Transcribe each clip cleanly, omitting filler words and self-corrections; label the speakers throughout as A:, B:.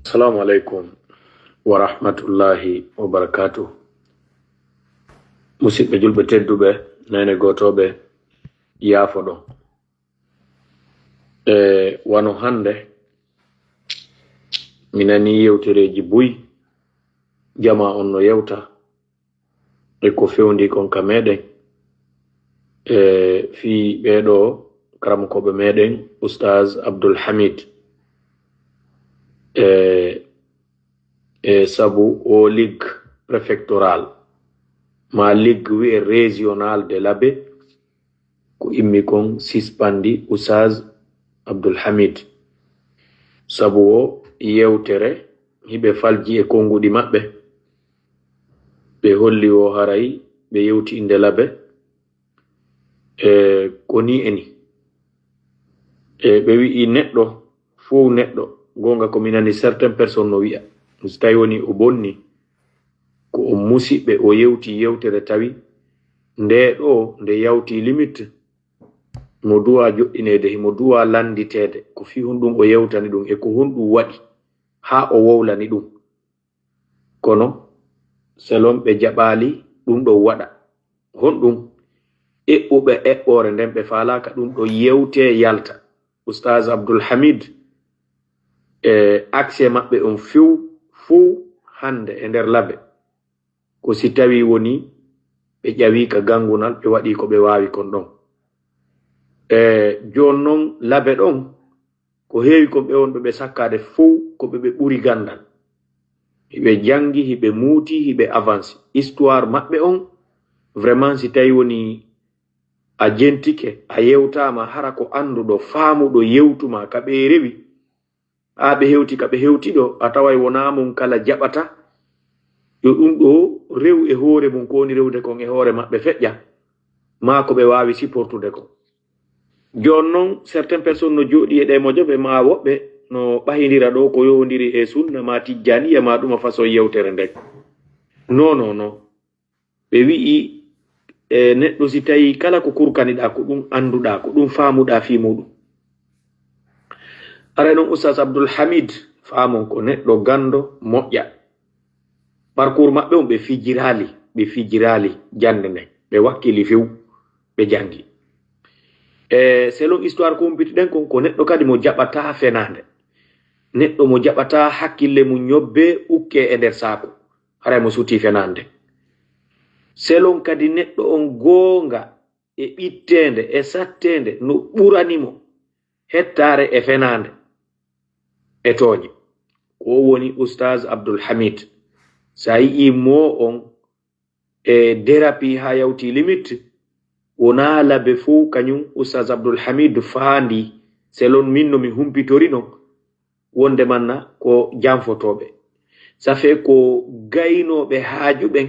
A: Assalamu alaikum wa rahmatullahi wa barakatuh. Musidɓe julɓe tedduɓe nane gotoɓe yaafo ɗon. Wano hande mi nani yewtereji buy jama on no yewta e ko fewndi kon ka meɗen fi ɓeɗo karamokoɓe meɗen Ustaz Abdul Hamid sabu o ligue préfectoral ma ligue wi'e régional de Labé ko immi kon sispandi Ustaz Abdul Hamid sabu o yewtere hiɓe falji e konguɗi maɓɓe ɓe holli o haray ɓe yewti inde Labé ko ni eni ɓe wi'i neɗɗo fou neɗɗo gonga ko minani certaine personne no wi'a so tawi woni o bonni ko o musiɓɓe o yewti yewtere tawi nde ɗo nde yawti limite mo duwa joɗɗinede himo duwa landitede ko fi honɗum o yewtani ɗum e ko honɗum waɗi ha o wowlani ɗum kono selon ɓe jaɓali ɗum ɗo waɗa honɗum eɓɓuɓe eɓɓore nden ɓe falaka ɗum ɗo yewte yalta Ustaz Abdul Hamid accès maɓɓe on fuu hande e nder Labé ko si tawi woni ɓe ƴawi ka gangunal ɓe waɗi ko ɓe wawi kon ɗon jon non Labé ɗon ko heewi kon ɓe wonɓe ɓe sakkade fou ko ɓe ɓuri gandal hiɓe jangi hiɓe muuti hiɓe avance histoire maɓɓe on vraiment si tawi woni a jentike a yewtama hara ko anduɗo faamuɗo yewtuma ka ɓe rewi ha ɓe hewti ka ɓe hewti ɗo a tawai wona mum kala jaɓata yo ɗum ɗo rew e hoore mum ko woni rewde kon e hoore maɓɓe feƴƴa ma ko ɓe wawi supportude kon jon non certaine personne no jooɗi e ɗe mojoɓe ma woɓɓe no ɓahidira ɗo ko yowdiri e sunna ma tijjaniya ma ɗuma façon yewtere nden non ɓe wi'i neɗɗo si tawi kala ko kurkaniɗa ko ɗum anduɗa ko ɗum famuɗa fi muɗum aray noon Ustaz Abdul Hamid famon ko neɗɗo gando moƴƴa parcours maɓɓe on ɓe fijirali jande nden ɓe wakkili few ɓe jangi selon histoire kumpiti ɗen kon ko neɗɗo kadi mo jaɓata fenande neɗɗo mo jaɓata hakkille mum ñobbe ukke e nder saako haray mo suti fenande selon kadi neɗɗo on goonga e ɓittende e sattende no ɓuranimo hettare e fenande e tooƴe ko woni Ustaz Abdul Hamid sa yii mo on e dérapi ha yawti limite wona Labé fou kañum Ustaz Abdul Hamid faandi selon min no mi humpitori non wonde manna ko janfotoɓe ça fait ko gaynoɓe haaju ɓen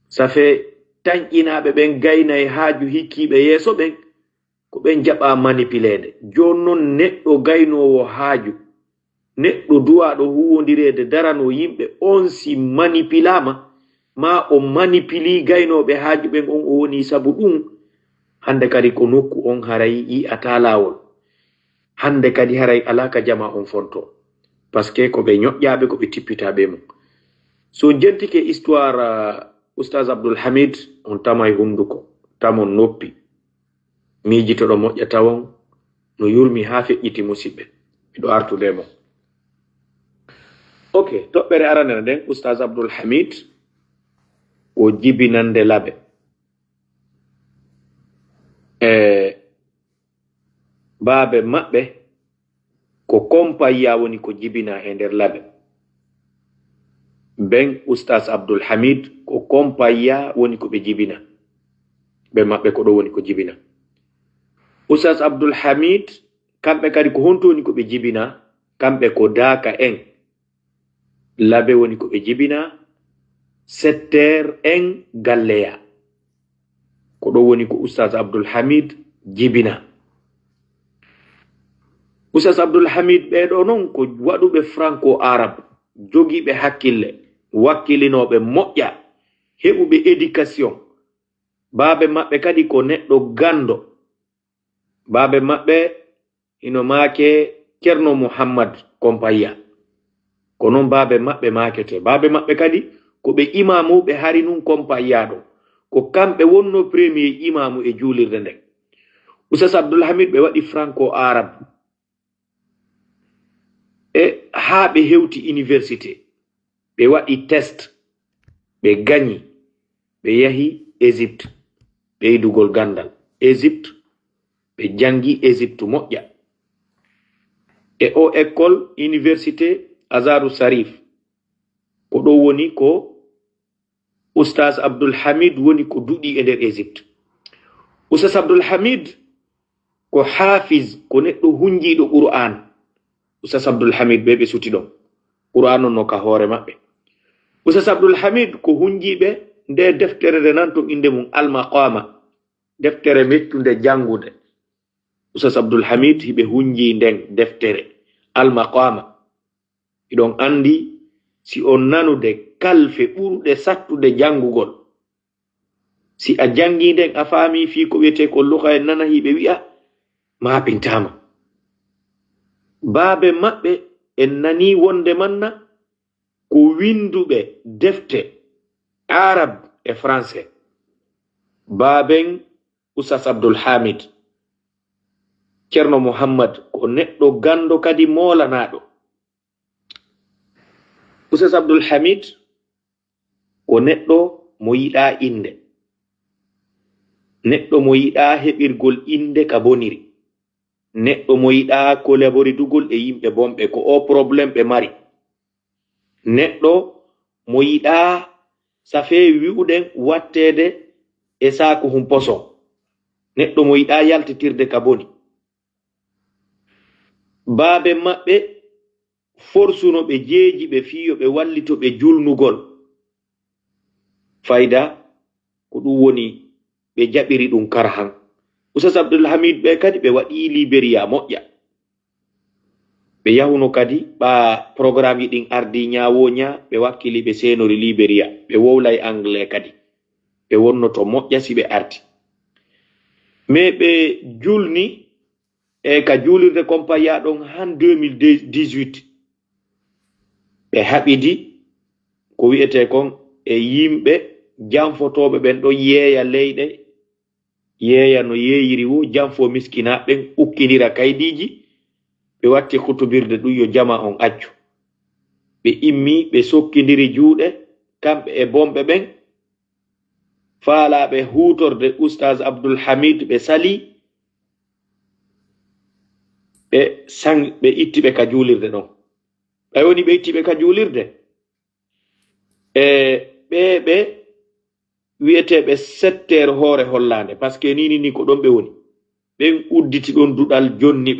A: ça fait tañƴinaɓe ɓen gayna e haaju hikkiɓe yeeso ɓen ko ɓen jaɓa manipulede jon non neɗɗo gaynowo haaju neɗɗo duwaɗo huwodirede darano yimɓe on si manipulama ma o manipuli gaynoɓe haaju ɓen on o woni sabu ɗum hande kadi ko nokku on haray yi'ata lawol hande kadi haray alaka jama on fonto parce que ko ɓe ñoƴƴaɓe ko ɓe tippitaɓe mum so jentike histoire Ustaz Abdul Hamid on tamay hunduko tamon noppi miijitoɗo moƴƴa tawon no yurmi ha feƴƴiti musidɓe miɗo artude mo ok toɓɓere aranere nden Ustaz Abdul Hamid o jibinande Labé baabe maɓɓe ko compagnia woni ko jibina e nder Labé ben Ustaz Abdul Hamid ko compagnia woni ko ɓe jibina ɓe maɓɓe ko ɗo woni ko jibina Ustaz Abdul Hamid kamɓe kadi ko honto woni ko ɓe jibina kamɓe ko Daka en Labé woni ko ɓe jibina secteur en Galleya ko ɗo woni ko Ustaz Abdul Hamid jibina Ustaz Abdul Hamid ɓeɗo noon ko waɗuɓe franco arabe jogiɓe hakkille wakkilinoɓe moƴƴa heɓuɓe éducation baabe maɓɓe kadi ko neɗɗo gando baabe maɓɓe ino maake Ceerno Muhammad Kompaya ko non baabe maɓɓe makete baabe maɓɓe kadi ko ɓe imamuɓe hari nun compagnaɗo ko kamɓe wonno premier imamu e juulirde nden Oustaz Abdoulhamid ɓe waɗi franco arabe e haa ɓe hewti université ɓe waɗi test ɓe gañi ɓe yahi Égypte ɓeydugol gandal Égypte ɓe jangi Égypte moƴƴa e o école université Azaru Sarif ko ɗo woni ko Oustaz Abdoulhamid woni ko duɗi e nder Égypte Oustaz Abdoulhamid ko hafiz ko neɗɗo hunjiɗo Qur'an Oustaz Abdoulhamid ɓe suti ɗon Qur'an on no ka hoore maɓɓe Oustaz Abdoulhamid ko hunjiɓe nde deftere nde nan to inde mum Al-Maqama deftere mettunde jangude Oustaz Abdoulhamid hiɓe hunji nden deftere Al-Maqama iɗon andi si on nanude kalfe ɓurɗe sattude jangugol si a jangi nden a faami fi ko wiyete ko luka en nana hiɓe wi'a maɓintama baabe maɓɓe en nani wonde manna ko winduɓe defte arab e français baaben Oustaz Abdoulhamid Ceerno Mouhammad ko neɗɗo gando kadi molanaɗo Oustaz Abdoulhamid ko neɗɗo mo yiɗa inde neɗɗo mo yiɗa heɓirgol inde ka boniri neɗɗo mo yiɗa collaboridugol e yimɓe bomɓe ko o probléme ɓe mari neɗɗo mo yiɗa safe wi'uɗen wattede e saku hum poson neɗɗo mo yiɗa yaltitirde ka boni baabe maɓɓe forsuno ɓe jeeji ɓe fiyo ɓe wallito ɓe julnugol fayda ko ɗum woni ɓe jaɓiri ɗum karhan Oustaz Abdoulhamid ɓe kadi ɓe waɗi Liberia moƴƴa ɓe yahuno kadi ɓa programme ɗin ardi ñawoña ɓe wakkili ɓe senori Liberia ɓe wowlay anglais kadi ɓe wonnoto moƴƴa si ɓe arti mais ɓe julni e ka julirde compagnia ɗon han 2018 ɓe haɓidi ko wi'ete kon e yimɓe janfotoɓe ɓen ɗo yeeya leyɗe yeeya no yeeyiri wo janfo miskinaɓen ukkidira kaydiji ɓe watti hutubirde ɗum yo jama on accu ɓe immi ɓe sokkidiri juuɗe kamɓe e bomɓe ɓen faalaɓe hutorde Oustaz Abdoulhamid ɓe sali ɓe ittiɓe ka juulirde ɗon ɓe woni ɓe ittiɓe ka juulirde e ɓe wi'eteɓe settere hoore hollande par ce que ni ko ɗon ɓe woni ɓen udditi ɗon duɗal jonni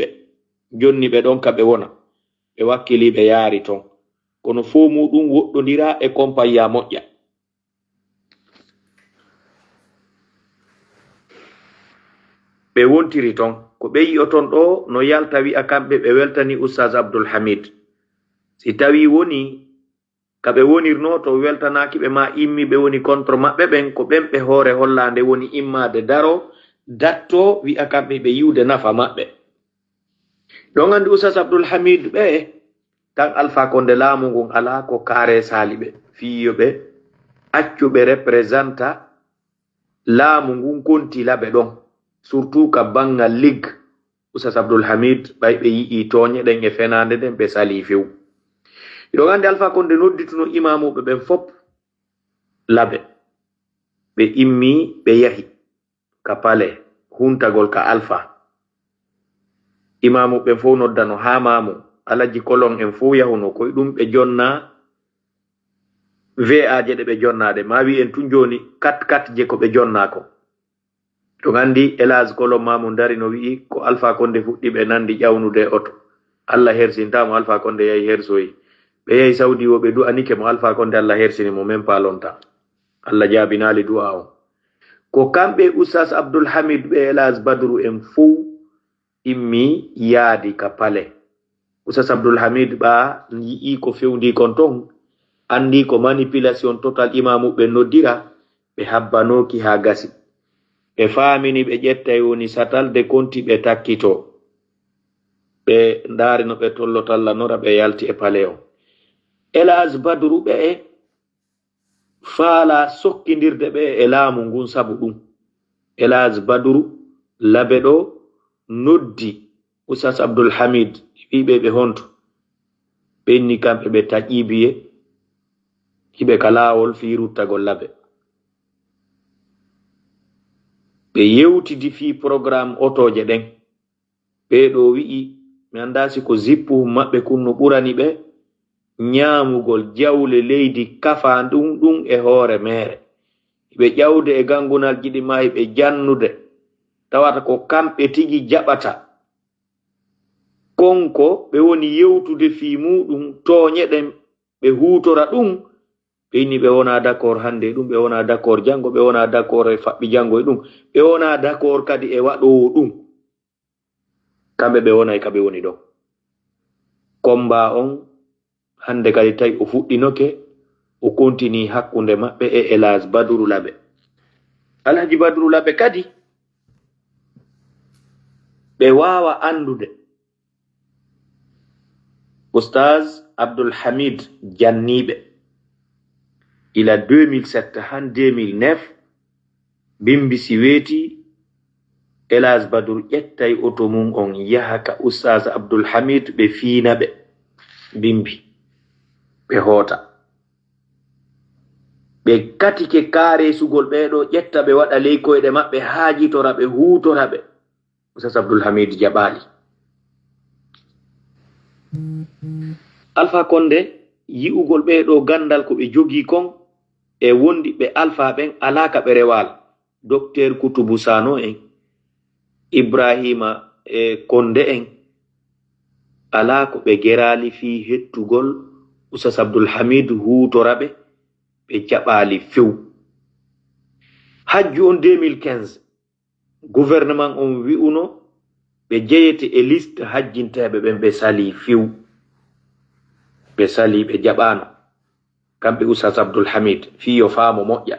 A: ɓe ɗon ka ɓe wona ɓe wakkili ɓe yaari ton kono fo muɗum woɗɗodira e compagnia moƴƴa ɓe wontiri ton ko ɓe yi'o ton ɗo no yalta wi'a kamɓe ɓe weltani Oustaz Abdoulhamid si tawi woni ka ɓe wonirno to weltanaki ɓe ma immi ɓe woni contre maɓɓe ɓen ko ɓen ɓe hoore hollande woni immade daro datto wi'a kamɓe ɓe yiwde nafa maɓɓe ɗon andi Oustaz Abdoulhamid ɓe tan Alpha Condé laamu ngun ala ko kaare sali ɓe fiyoɓe accuɓe représenta laamu ngun kontila ɓe ɗon surtout ka bangal ligue Oustaz Abdoulhamid ɓay ɓe yi'i toñe ɗen e fenande ɗen ɓe sali few ɗon andi Alpha Condé noddituno imamuɓe ɓen fop laɓe ɓe immi ɓe yahi ka pale huntagol ka Alpha imamu ɓen fof noddano ha mamu alaji kolon en fof yahuno koye ɗum ɓe jonna VA je ɗe ɓe jonnade ma wi en tun joni 4 je ko ɓe jonnako to gandi Elage kolon mamu dari no wi'i ko Alpha Condé fuɗɗi ɓe nandi ƴawnude oto Allah hersintamo Alpha Condé yahi hersoyi ɓe yahi Saudi wo ɓe du'anike mo Alpha Condé Allah hersini mo même pas longtemps Allah jaabinali du'a on ko kamɓe Oustaz Abdoulhamid ɓe Elage Badru en fof immi yaadi ka pale Oustaz Abdoulhamid ɓa yi'i ko fewndi kon ton andi ko manipulation total imamu ɓe noddira ɓe habbanoki ha gasi ɓe faamini ɓe ƴettay woni satalde konti ɓe takkito ɓe ndaari no ɓe tollotalla nora ɓe yalti e pale on Elhadj Badru ɓe faala sokkindirde ɓe e laamu ngun sabu ɗum. Elhadj Badru Labe ɗo noddi Oustaz Abdoul Hamid wiɓe ɓe honto ɓe inni kamɓe ɓe taƴibiye hiɓe ka laawol fi ruttagol Labe. ɓe yewtidi fi programme otoje ɗen. ɓeɗo wi'i mi anda si ko zippu maɓɓe kunno ɓurani ɓe ñaamugol jawle leydi kafa ɗum e hoore mere. ɓe ƴawde e gangunal jiɗi ma ɓe jannude tawata ko kamɓe tigi jaɓata konko ɓe woni yewtude fi muɗum toñe ɗen ɓe hutora ɗum. ɓe inni ɓe wona d'accord hande ɗum, ɓe wona d'accord jango, ɓe wona d'accord e faɓɓi jango e ɗum, ɓe wona d'accord kadi e waɗowo ɗum. kamɓe ɓe wonay ka ɓe woni ɗo. combat on hande kadi tawi o fuɗɗinoke o continue hakkunde maɓɓe e Elhadj Badru Labe. Alhaji Badru Labe kadi ɓe wawa andude Oustaz Abdoul Hamid janniɓe ila 2007 han 2009 bimbisi weeti Elhadj Badru ƴettay oto mum on yaha ka Oustaz Abdoul Hamid ɓe fiina ɓe bimbi ɓe hoota ɓe katike kaaresugol ɓeɗo ƴetta ɓe waɗa ley koyɗe maɓɓe haajitora ɓe huutora ɓe. Oustaz Abdoul Hamid jaɓaali. Alpha Condé yi'ugol ɓeɗo gandal ko ɓe jogii kon e wondi ɓe Alpha ɓen alaka ɓe rewal Docteur Kutubu Sano en Ibrahima Condé en ala ko ɓe gerali fi hettugol Oustaz Abdoul Hamid huutora ɓe ɓe jaɓali few. Hajju on 2015 gouvernement on wi'uno ɓe jeyete e liste hajjinteɓe ɓen ɓe sali few, ɓe sali ɓe jaɓano kamɓe Oustaz Abdoul Hamid fiyo faamo moƴƴa.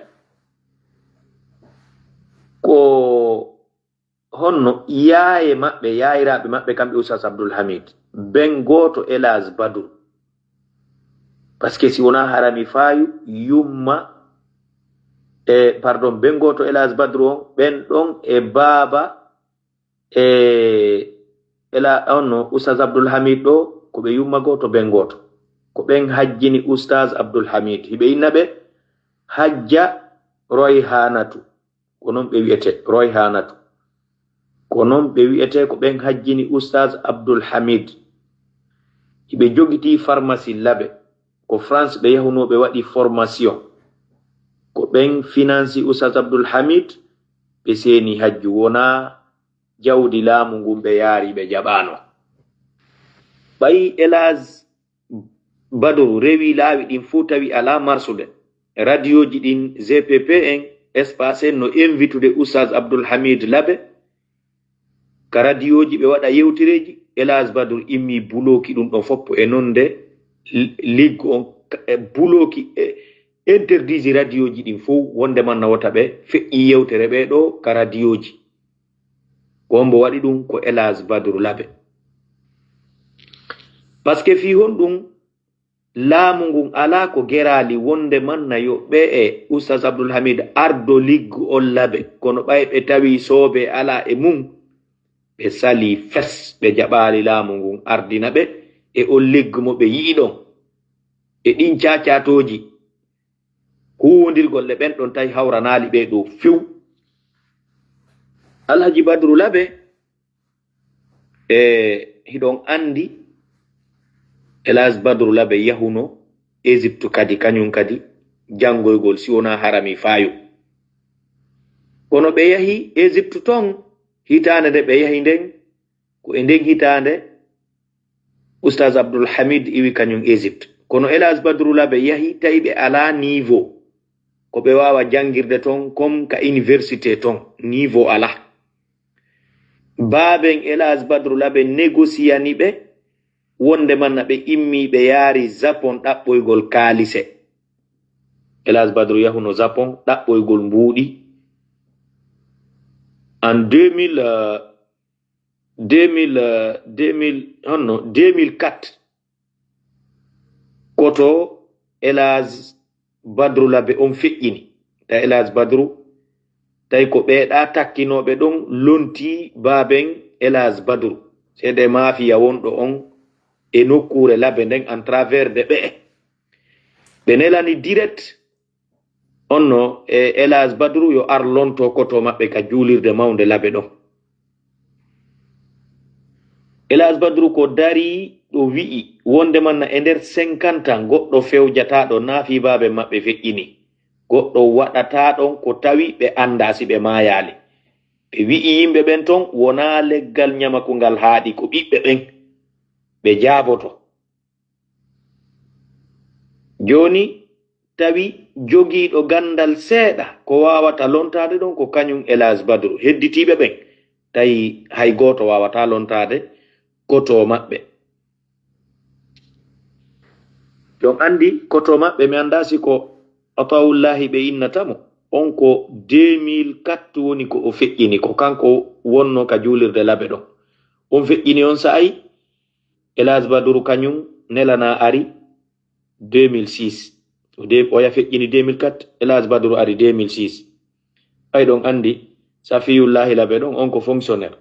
A: ko honno yaaye maɓɓe yaayiraɓe maɓɓe kamɓe Oustaz Abdoul Hamid ben goto Elhadj Badru, par ce que si wona harami fayu yumma pardon ben goto Elhadj Badru on ɓen ɗon e baaba onno Oustaz Abdoul Hamid ɗo ko ɓe yumma goto ben goto ko ɓen hajjini Oustaz Abdoul Hamid hiɓe inna ɓe hajja Royhanatu ko non ɓe wi'ete Royhanatu ko non ɓe wi'ete ko ɓen hajjini Oustaz Abdoul Hamid. hiɓe jogiti pharmacie Labe ko France ɓe yahunoɓe waɗi formation ko ɓen financi Oustaz Abdoul Hamid ɓe seni hajju wona jawdi laamu ngun ɓe yaari ɓe jaɓano. ɓayi Elhadj Badru rewi laawi ɗin fuu tawi ala marsude radio ji ɗin GPP en espace en no invitude Oustaz Abdoul Hamid Labe ka radio ji ɓe waɗa yewtireji. Elhadj Badru immi buloki ɗum ɗon foppo e nonde liggu on buloki interdiji radio ji ɗin fou wonde man nawata ɓe feƴƴi yewtere ɓe ɗo ka radio ji ko mbo waɗi ɗum ko Elhadj Badru Labe. par ce que fi hon ɗum laamu ngun ala ko gerali wonde manna yo ɓe e Oustaz Abdoul Hamid ardo liggu on Labe kono ɓay ɓe tawi soobe ala e mum ɓe sali fes ɓe jaɓali laamu ngun ardina ɓe e on liggu mo ɓe yiɗon e ɗin cacatoji huwondirgol le ɓen ɗon tawi hawranali ɓe ɗo few. Alhaji Badru Labe hiɗon andi Elhadj Badru Labe yahuno Égypte kadi kañum kadi jangoygol si wona harami fayo kono ɓe yahi Égypte ton hitande nde ɓe yahi nden ko e nden hitande Oustaz Abdoul Hamid iwi kañum Égypte kono Elhadj Badru Labe yahi tawi ɓe ala niveau ko ɓe wawa jangirde ton comme ka université ton niveau ala. Baaben Elhadj Badru Labe négociani ɓe wonde manna ɓe immi ɓe yaari Japon ɗaɓɓoygol kaalise. Elhadj Badru yahuno Japon ɗaɓɓoygol mbuuɗi en 2004 2004 2004 koto Elhadj Badru Labe on feƴƴini ta Elhadj Badru tawi ko ɓeeɗa takkinoɓe ɗon lonti baben Elhadj Badru seede mafiya wonɗo on e nokkure Labe nden en travers de ɓe nelani direct onno e Elhadj Badru yo ar lonto koto maɓɓe ka juulirde mawnde Labe ɗon. Elhadj Badru ko dari ɗo wi'i wondemanna e nder 50 ans goɗɗo fewjataɗo naafi baabe maɓɓe feƴƴini goɗɗo waɗataɗon ko tawi ɓe anda si ɓe mayali ɓe wi'i yimɓe ɓen ton wona leggal ñamaku ngal haaɗi ko ɓiɓɓe ɓen ɓe jaaboto. Joni tawi jogiiɗo gandal seeɗa ko wawata lontade ɗon ko kañum Elhadj Badru hedditiɓe ɓen tawi hay goto wawata lontade koto maɓɓe. Jon andi koto maɓɓe mi anda si ko Ataullahi ɓe innatamo on ko 2004 woni ko o feƴƴini ko kanko wonno ka juulirde Labe ɗon on feƴƴini on sa'ay Elhadj Badru kañum nelana ari 2006 oya feƴƴini 2004 Elhadj Badru ari 2006 ay ɗon andi Safiyullahi Labe ɗon on ko fonctionnaire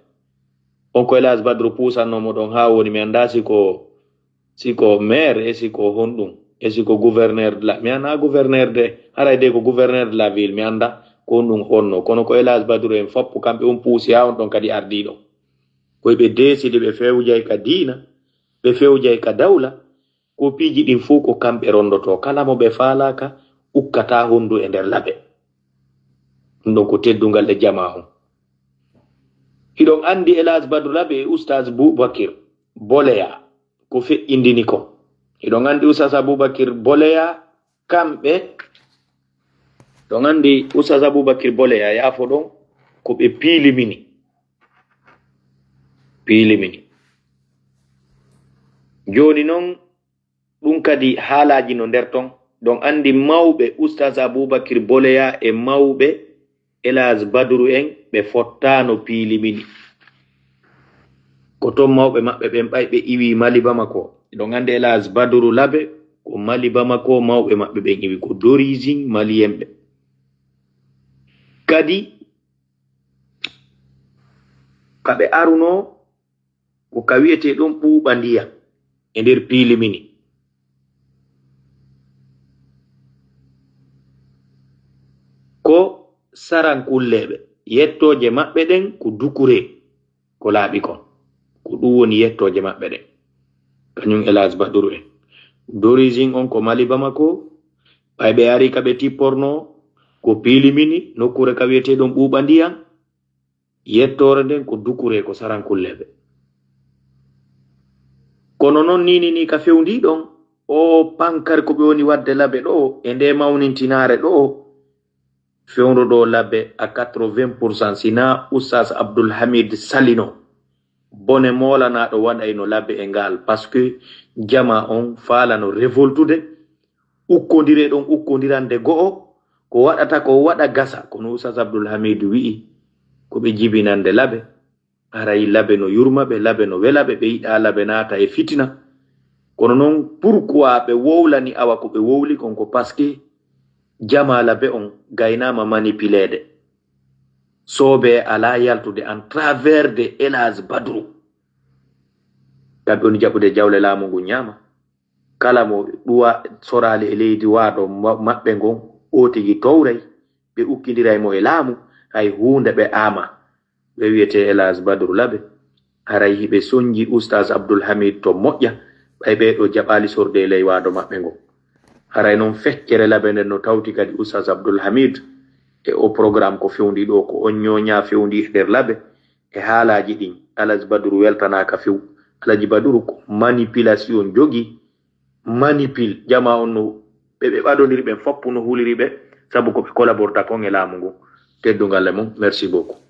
A: on ko Elhadj Badru pusannomo ɗon ha woni mi anda siko maire e siko honɗum e siko gouverneur de la mi anda gouverneur de haray de ko gouverneur de la ville mi anda ko honɗum honno kono ko Elhadj Badru en foppu kamɓe on puusi ha on ɗon kadi ardiɗo koye ɓe desidi ɓe fewjay ka diina ɓe fewjay ka dawla ko piiji ɗin fuu ko kamɓe rondoto kala mo ɓe faalaka ukkata hondu e nder Labe ɗum ɗon ko teddungal e jama on. Hiɗon andi Elhadj Badru Labe e Oustaz Boubakir Boleya ko feƴƴindini ko hiɗon andi Oustaz Aboubakir Boleya kamɓe ɗon andi Oustaz Aboubakir Boleya yaafo ɗon ko ɓe piilimini joni noon ɗum kadi haalaji no nder ton ɗon andi mawɓe Oustaz Aboubakir Boleya e mawɓe Elhadj Badru en ɓe fottano piilimini ko ton mawɓe maɓɓe ɓen ɓay ɓe iwi Mali Bamako ɗon andi Elhadj Badru Labe ko Mali Bamako mawɓe maɓɓe ɓen iwi ko d'origine malien ɓe kadi kaɓe aruno ko ka wiyete ɗon ɓuuɓa ndiyam e nder piilimini ko sarankulleɓe yettoje maɓɓe ɗen ko dukure ko laaɓi kon ko ɗum woni yettoje maɓɓe ɗen kañum Elhadj Badru en d'origine on ko Mali Bamako ɓay ɓe ari ka ɓe tipporno ko piilimini nokkure ka wiyete ɗon ɓuuɓa ndiyam yettore nden ko dukure ko sarankulleɓe kono noon ni ka fewndi ɗon o pankari ko ɓe woni wadde Labe ɗo e nde mawnintinare ɗo fewndo ɗo Labe a 80% sina Oustaz Abdoul Hamid salino bone molanaɗo waɗayno Labe e ngal par ce que jama on falano révoltude ukkodire ɗon ukkodirande go'o ko waɗata ko waɗa gasa kono Oustaz Abdoul Hamid wi'i ko ɓe jibinande Labe aray Labe no yurmaɓe Labe no welaɓe ɓe yiɗa Labe naata e fitina kono noon pourquoi ɓe wowlani awa ko ɓe wowli kon ko par ce que jama Labe on gaynama manipulede soobe ala yaltude en travers de Elhadj Badru kamɓe woni jaɓude jawle laamu ngu ñaama kala mo ɗuwa sorali e leydi waaɗo maɓɓe ngon o tigi towray ɓe ukkidiray mo e laamu hay hunde ɓe ama ɓe wiyete Elhadj Badru Labe haray hiɓe soñji Oustaz Abdoul Hamid to moƴƴa ɓay ɓeɗo jaɓali sorde e ley waaɗo maɓɓe ngon haray noon feccere Labe nden no tawti kadi Oustaz Abdoul Hamid e o programme ko fewndi ɗo ko on ñoña fewndi e nder Labe e haalaji ɗin Elhadj Badru weltanaka few Elhadj Badru ko manipulation jogi manipule jama on no ɓe ɓaɗodiri ɓen foppu no huliri ɓe sabu ko ɓe collaborata kon e laamu ngu teddungal e mum merci beaucoup.